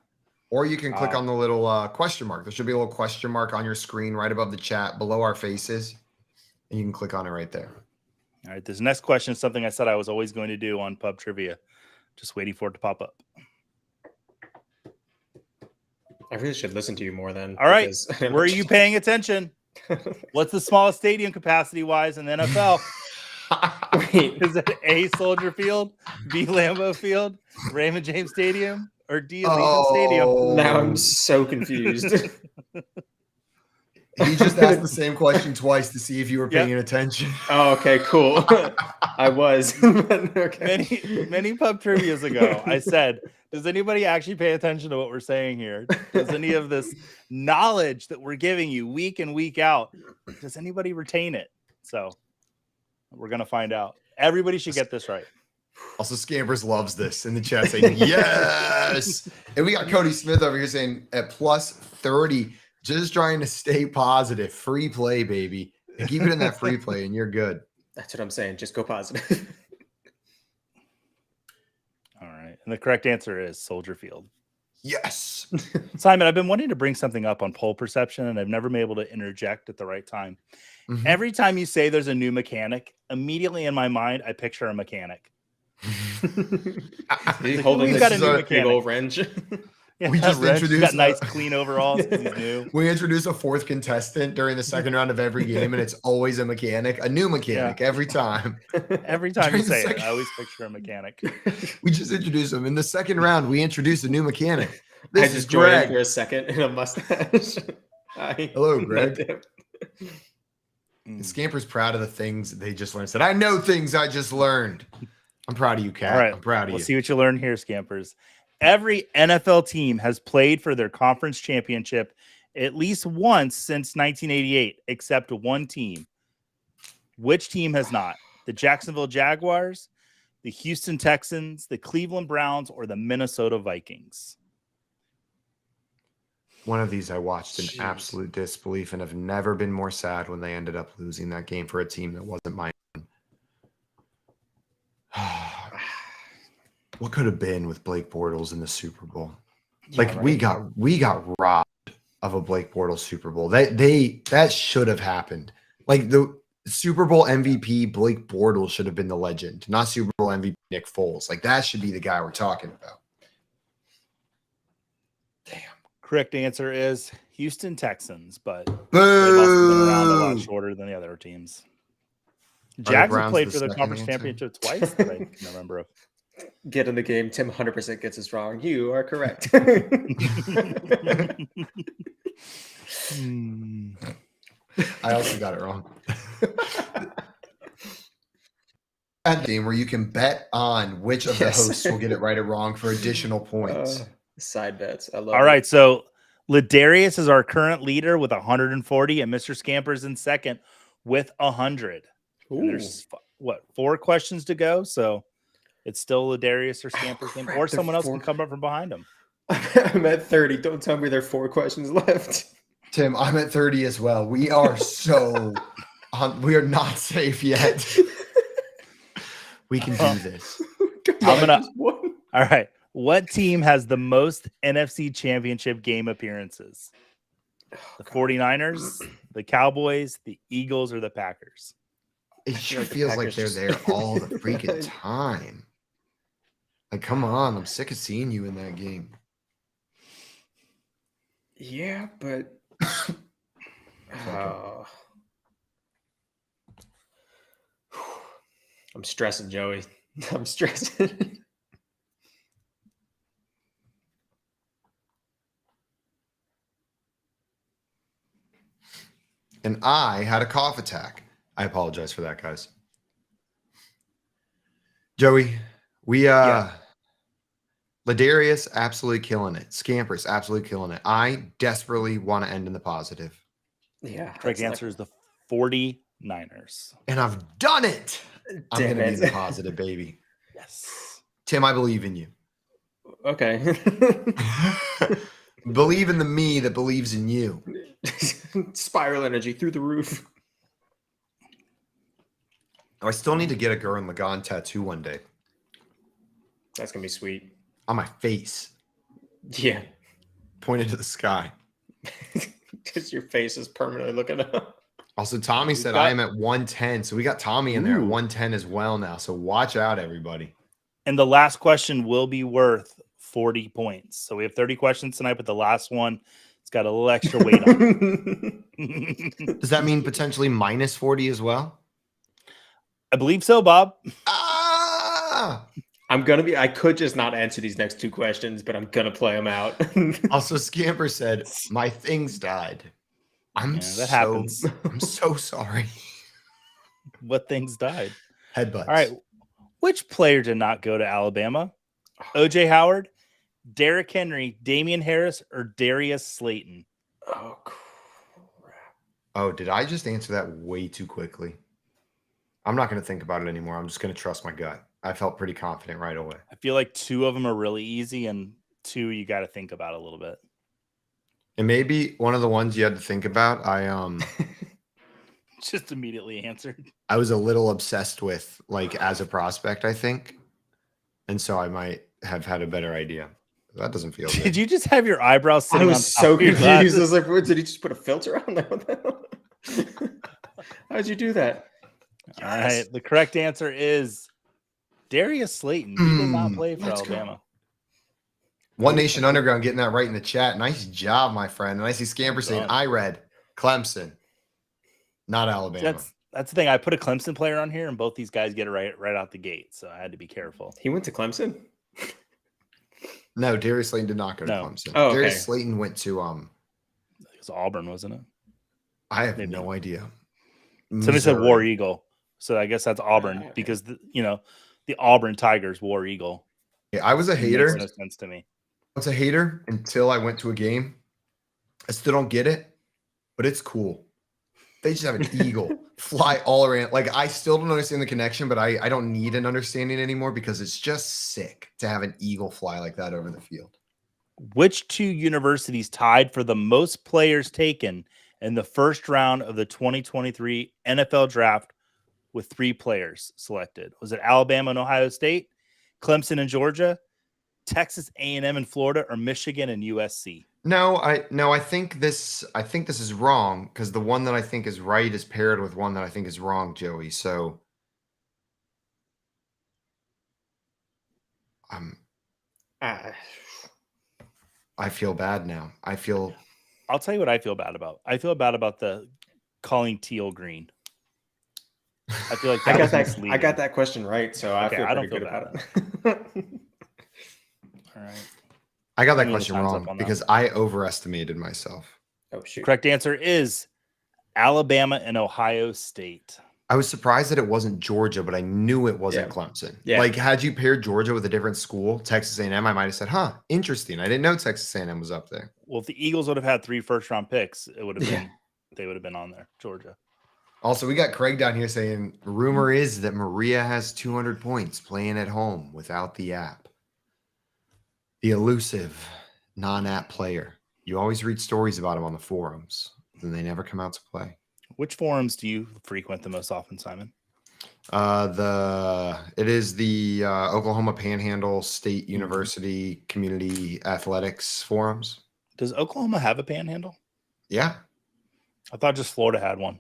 or you can click on the little question mark. There should be a little question mark on your screen right above the chat below our faces, and you can click on it right there. All right. This next question is something I said I was always going to do on Pub Trivia. Just waiting for it to pop up. I really should listen to you more then. All right. Were you paying attention? What's the smallest stadium capacity wise in the NFL? Wait. Is it A, Soldier Field, B, Lambeau Field, Raymond James Stadium, or D, Allegiant Stadium? Now I'm so confused. He just asked the same question twice to see if you were paying attention. Oh, okay, cool. I was. Okay. Many pub trivias ago, I said, does anybody actually pay attention to what we're saying here? Does any of this knowledge that we're giving you week in, week out, does anybody retain it? So we're going to find out. Everybody should get this right. Also, Scampers loves this in the chat saying, yes. And we got Cody Smith over here saying at plus 30, just trying to stay positive. Free play, baby. And keep it in that free play, and you're good. That's what I'm saying. Just go positive. All right. And the correct answer is Soldier Field. Yes. Simon, I've been wanting to bring something up on poll perception, and I've never been able to interject at the right time. Mhm. Every time you say there's a new mechanic, immediately in my mind, I picture a mechanic. He's holding we've got this a new big mechanic. old wrench. Yeah, We just Reg, he's introduced got nice clean overalls because he's new. We introduce a fourth contestant during the second round of every game, and it's always a mechanic, a new mechanic every time. Every time you During the say it, second- I always picture a mechanic. We just introduce him. In the second round, we introduce a new mechanic. I This is just joined Greg. for a second in a mustache. Hi. Hello, Greg. Scamper's proud of the things they just learned. Said, I know things I just learned. I'm proud of you, Kat. All right, I'm proud of we'll you. see what you learn here, Scampers. Every NFL team has played for their conference championship at least once since 1988, except one team. Which team has not? The Jacksonville Jaguars, the Houston Texans, the Cleveland Browns, or the Minnesota Vikings? One of these I watched in Jeez. absolute disbelief and have never been more sad when they ended up losing that game for a team that wasn't mine. What could have been with Blake Bortles in the Super Bowl? Like we got robbed of a Blake Bortles Super Bowl. That should have happened. Like the Super Bowl MVP Blake Bortles should have been the legend, not Super Bowl MVP Nick Foles. Like that should be the guy we're talking about. Damn. Correct answer is Houston Texans, but they must have been around a lot shorter than the other teams. Jags have Browns played the for the second conference answer? championship twice that I can remember of. Get in the game. Tim 100% gets us wrong. You are correct. I also got it wrong. That game where you can bet on which of the Yes. hosts will get it right or wrong for additional points. Side bets. I love All it. right, so Ladarius is our current leader with 140, and Mr. Scamper's in second with 100. And there's 4 questions to go, so it's still Ladarius or Scamper's game, crap, or there someone else four- can come up from behind him. I'm at 30. Don't tell me there are 4 questions left. Tim, I'm at 30 as well. We are we are not safe yet. We can do this. I'm gonna. All right, what team has the most NFC Championship game appearances? The 49ers, the Cowboys, the Eagles, or the Packers? It sure like the feels like Packers they're just- there all the freaking time. Like, come on. I'm sick of seeing you in that game. Yeah, but I'm stressing, Joey. I'm stressing. And I had a cough attack. I apologize for that, guys. Joey, Ladarius absolutely killing it. Scampers absolutely killing it. I desperately want to end in the positive. Yeah. Correct answer is the 49ers. And I've done it. I'm Damn going to be it. the positive, baby. Yes. Tim, I believe in you. Okay. Believe in the me that believes in you. Spiral energy through the roof. Oh, I still need to get a Gurren Lagann tattoo one day That's gonna be sweet. on my face, Yeah. pointed to the sky. Because your face is permanently looking up. Also, Tommy said I am at 110. So we got Tommy in there at 110 as well now. So watch out, everybody. And the last question will be worth 40 points. So we have 30 questions tonight, but the last one It's got a little extra weight on it. Does that mean potentially minus 40 as well? I believe so, Bob. Ah! I could just not answer these next two questions, but I'm gonna play them out. Also, Scamper said, my things died. That happens. I'm so sorry. What things died? Headbutts. All right. Which player did not go to Alabama? OJ Howard, Derrick Henry, Damian Harris, or Darius Slayton? Oh, crap. Oh, did I just answer that way too quickly? I'm not going to think about it anymore. I'm just going to trust my gut. I felt pretty confident right away. I feel like two of them are really easy, and two you got to think about a little bit. And maybe one of the ones you had to think about, Just immediately answered. I was a little obsessed with, like, as a prospect, I think. And so I might have had a better idea. That doesn't feel good. Did you just have your eyebrows sitting I on was top so of your confused. I glasses? was like, did he just put a filter on there? How'd you do that? All right. The correct answer is Darius Slayton. He did not play for Alabama. One Nation Underground getting that right in the chat. Nice job, my friend. And I see Scamper saying, I read Clemson, not Alabama. That's the thing. I put a Clemson player on here, and both these guys get it right out the gate. So I had to be careful. He went to Clemson? No, Darius Slayton did not go to Clemson. Oh, okay. Darius Slayton went to it was Auburn, wasn't it? I have no idea. Somebody said War Eagle, so I guess that's Auburn because the Auburn Tigers War Eagle. Yeah, I was a hater. It makes no sense to me. I was a hater until I went to a game. I still don't get it, but it's cool. They just have an eagle fly all around. Like, I still don't understand the connection, but I don't need an understanding anymore because it's just sick to have an eagle fly like that over the field. Which two universities tied for the most players taken in the first round of the 2023 NFL draft with 3 players selected? Was it Alabama and Ohio State, Clemson and Georgia, Texas A&M and Florida, or Michigan and USC? No, I think this is wrong because the one that I think is right is paired with one that I think is wrong, Joey. So I feel bad now. I'll tell you what I feel bad about. I feel bad about the calling teal green. I feel like I got that question right, so I feel pretty good about it. All right. I got that question wrong because I overestimated myself. Oh, shoot. Correct answer is Alabama and Ohio State. I was surprised that it wasn't Georgia, but I knew it wasn't Clemson. Yeah. Like, had you paired Georgia with a different school, Texas A&M, I might have said, huh, interesting. I didn't know Texas A&M was up there. Well, if the Eagles would have had 3 first-round picks, it would have been they would have been on there, Georgia. Also, we got Craig down here saying, rumor is that Maria has 200 points playing at home without the app. The elusive non-app player. You always read stories about him on the forums, and they never come out to play. Which forums do you frequent the most often, Simon? It is the Oklahoma Panhandle State University Community Athletics forums. Does Oklahoma have a panhandle? Yeah. I thought just Florida had one.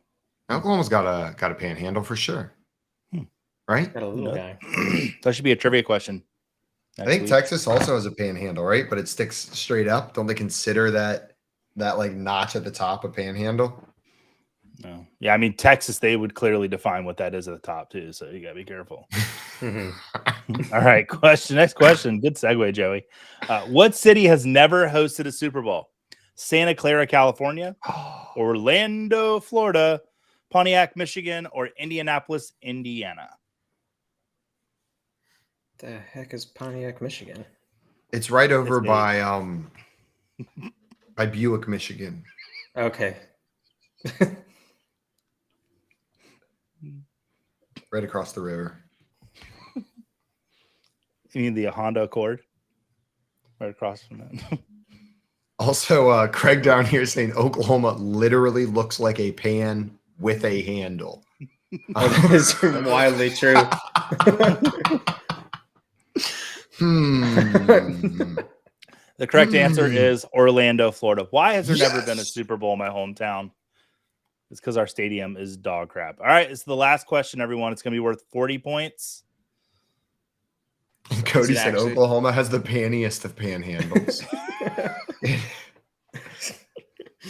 Oklahoma's got a panhandle for sure. Right? Got a little guy. That should be a trivia question. I think Texas also has a panhandle, right? But it sticks straight up. Don't they consider that like notch at the top a panhandle? No. Yeah, I mean, Texas, they would clearly define what that is at the top too. So you gotta be careful. All right, next question. Good segue, Joey. What city has never hosted a Super Bowl? Santa Clara, California, Orlando, Florida, Pontiac, Michigan, or Indianapolis, Indiana? The heck is Pontiac, Michigan? It's right over by Buick, Michigan. Okay. Right across the river. You mean the Honda Accord? Right across from that. Also, Craig down here saying Oklahoma literally looks like a pan with a handle. That is wildly true. The correct answer is Orlando, Florida. Why has there never been a Super Bowl in my hometown? It's because our stadium is dog crap. All right, it's the last question, everyone. It's going to be worth 40 points. Cody said Oklahoma has the panniest of panhandles.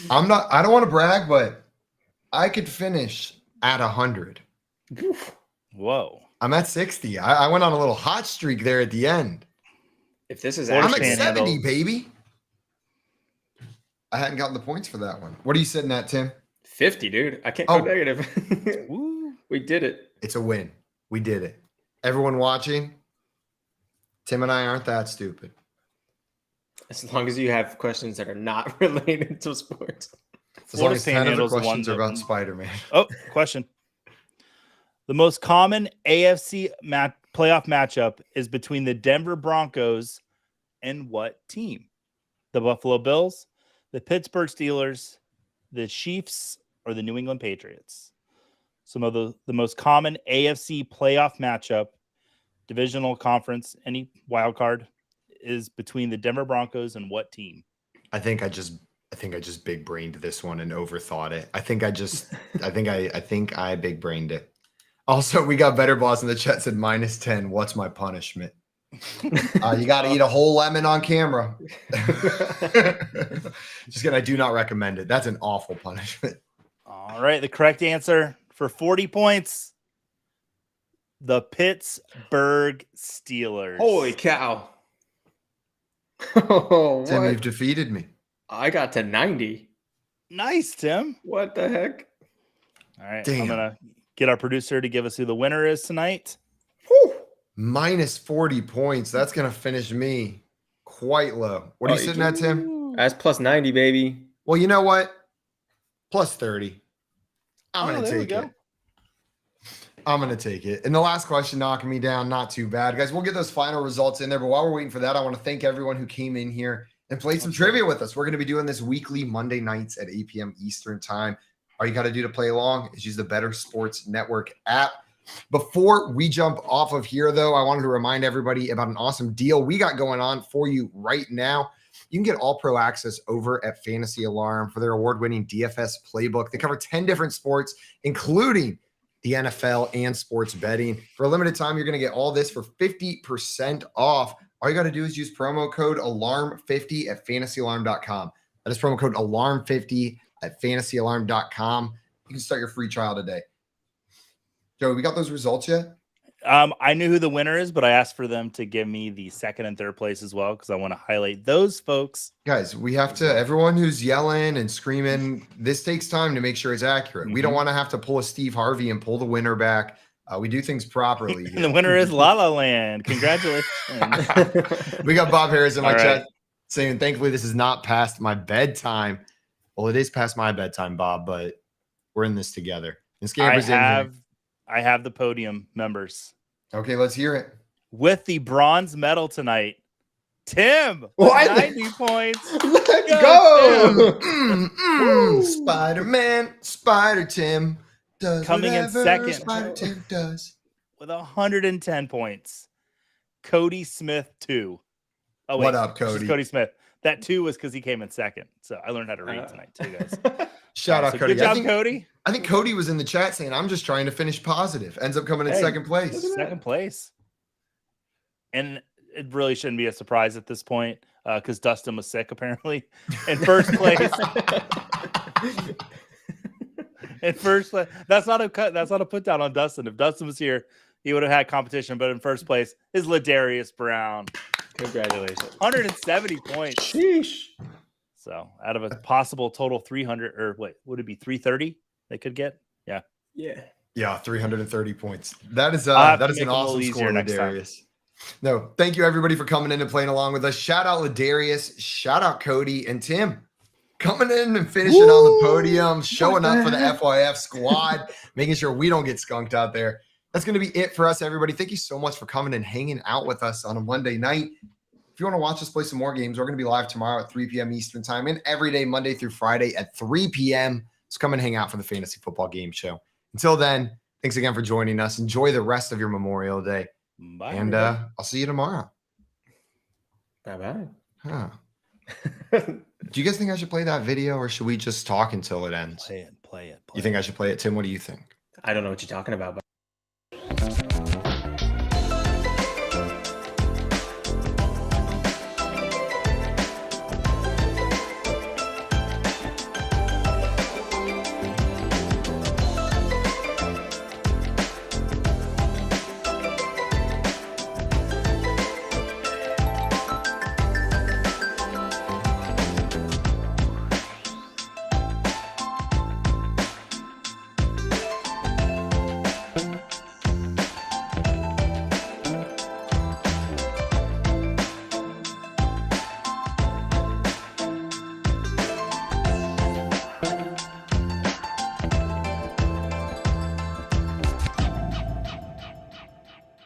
I don't want to brag, but I could finish at 100. Whoa. I'm at 60. I went on a little hot streak there at the end. If this is I'm at actually 70, baby. I hadn't gotten the points for that one. What are you sitting at, Tim? 50, dude. I can't go negative. Woo. We did it. It's a win. We did it. Everyone watching, Tim and I aren't that stupid. As long as you have questions that are not related to sports. As long Florida as 10 of the Panhandle's the questions one are that- about Spider-Man. Oh, question. The most common AFC playoff matchup is between the Denver Broncos and what team? The Buffalo Bills, the Pittsburgh Steelers, the Chiefs, or the New England Patriots? Some of the most common AFC playoff matchup, divisional conference, any wild card, is between the Denver Broncos and what team? I think I just big brained this one and overthought it. I think I big brained it. Also, we got Better Boss in the chat said -10. What's my punishment? You got to eat a whole lemon on camera. Just kidding. I do not recommend it. That's an awful punishment. All right. The correct answer for 40 points, the Pittsburgh Steelers. Holy cow. Oh, Tim, what? you've defeated me. I got to 90. Nice, Tim. What the heck? All right. Damn. I'm going to get our producer to give us who the winner is tonight. Whew. -40 points. That's going to finish me quite low. What are you sitting at, Tim? That's plus 90, baby. Well, you know what? Plus 30. I'm Oh, going to there we take go. it. I'm going to take it. And the last question knocking me down, not too bad. Guys, we'll get those final results in there. But while we're waiting for that, I want to thank everyone who came in here and played some trivia with us. We're going to be doing this weekly Monday nights at 8 p.m. Eastern time. All you got to do to play along is use the Better Sports Network app. Before we jump off of here, though, I wanted to remind everybody about an awesome deal we got going on for you right now. You can get all pro access over at Fantasy Alarm for their award-winning DFS playbook. They cover 10 different sports, including the NFL and sports betting. For a limited time, you're going to get all this for 50% off. All you got to do is use promo code ALARM50 at fantasyalarm.com. That is promo code ALARM50 at fantasyalarm.com. You can start your free trial today. Joey, we got those results yet? I knew who the winner is, but I asked for them to give me the second and third place as well because I want to highlight those folks. Guys, we have to, everyone who's yelling and screaming, this takes time to make sure it's accurate. We don't want to have to pull a Steve Harvey and pull the winner back. We do things properly. And the winner is La La Land. Congratulations. We got Bob Harris in my All chat saying, thankfully, this is not past my bedtime. Well, it is past my bedtime, Bob, but we're in this together. And Scamper's in here. I have the podium members. Okay, let's hear it. With the bronze medal tonight, Tim, What? 90 points. Let's go, Spider-Man, Spider Tim does Coming in whatever second. Spider Tim does. With 110 points. Cody Smith, 2. Oh, wait. What up, this is Cody? Cody Smith. That 2 was because he came in second. So I learned how to read tonight, too, guys. Shout out, So Cody. good job, Cody. I think Cody was in the chat saying, I'm just trying to finish positive. Ends up coming in Hey, second place. Second place. And it really shouldn't be a surprise at this point because Dustin was sick, apparently. In first place. In first place. That's not a put down on Dustin. If Dustin was here, he would have had competition. But in first place is Ladarius Brown. Congratulations. 170 points. Sheesh. So out of a possible total 300, or what would it be, 330 they could get? Yeah. Yeah. Yeah, 330 points. That is I'll have that to is make an it a little awesome easier score, next time. Ladarius. No, thank you everybody for coming in and playing along with us. Shout out Ladarius, shout out Cody and Tim. Coming in and finishing on the podium, showing up for the FYF squad, making sure we don't get skunked out there. That's going to be it for us, everybody. Thank you so much for coming and hanging out with us on a Monday night. If you want to watch us play some more games, we're going to be live tomorrow at 3 p.m. Eastern time and every day, Monday through Friday at 3 p.m. So come and hang out for the Fantasy Football Game Show. Until then, thanks again for joining us. Enjoy the rest of your Memorial Day. Bye. And I'll see you tomorrow. Bye-bye. Huh. Do you guys think I should play that video or should we just talk until it ends? Play it. You think I should play it, Tim? What do you think? I don't know what you're talking about, but